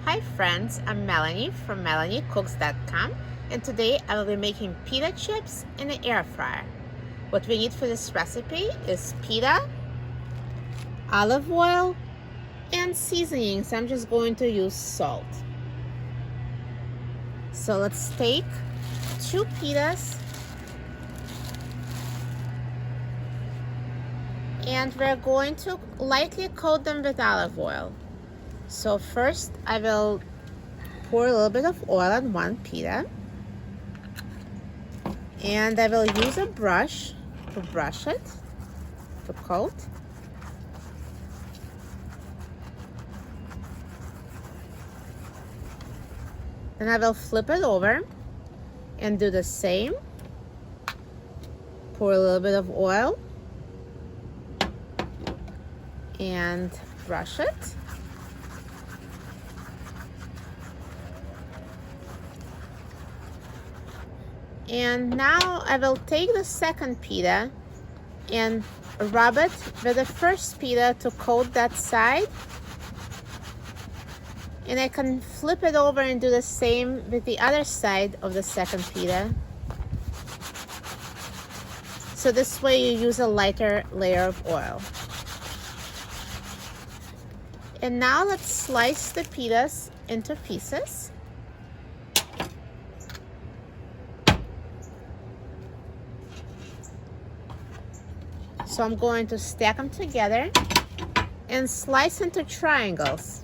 Hi friends, I'm Melanie from MelanieCooks.com, and today I will be making pita chips in the air fryer. What we need for this recipe is pita, olive oil, and seasoning, so I'm just going to use salt. So let's take 2 pitas and we're going to lightly coat them with olive oil. So first I will pour a little bit of oil on one pita, and I will use a brush to brush it, to coat. Then I will flip it over and do the same. Pour a little bit of oil and brush it. And now I will take the second pita and rub it with the first pita to coat that side. And I can flip it over and do the same with the other side of the second pita. So this way you use a lighter layer of oil. And now let's slice the pitas into pieces. So I'm going to stack them together and slice into triangles.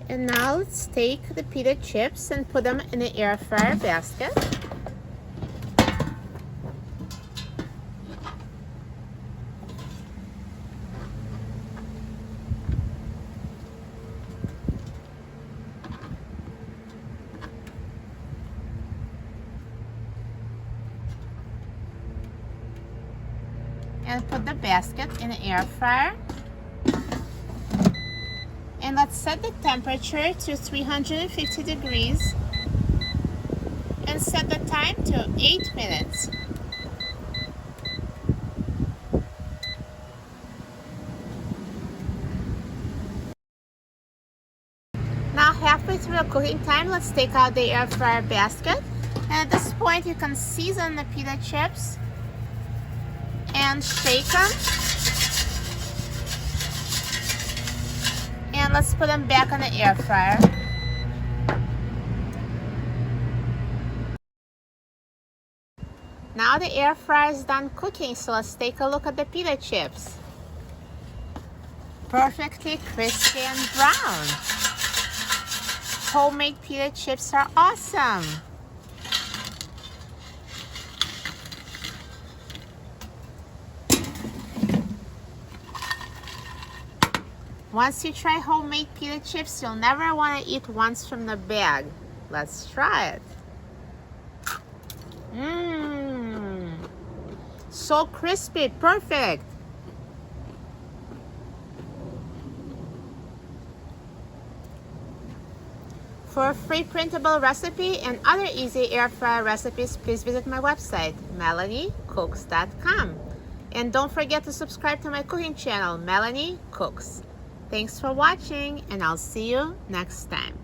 And now let's take the pita chips and put them in the air fryer basket. And put the basket in the air fryer. And let's set the temperature to 350 degrees and set the time to 8 minutes. Now halfway through the cooking time, let's take out the air fryer basket. And at this point you can season the pita chips and shake them. And let's put them back in the air fryer. Now the air fryer is done cooking, so let's take a look at the pita chips. Perfectly crispy and brown. Homemade pita chips are awesome. Once you try homemade pita chips, you'll never want to eat ones from the bag. Let's try it. Mmm, so crispy, perfect. For a free printable recipe and other easy air fryer recipes, please visit my website, MelanieCooks.com. And don't forget to subscribe to my cooking channel, Melanie Cooks. Thanks for watching, and I'll see you next time.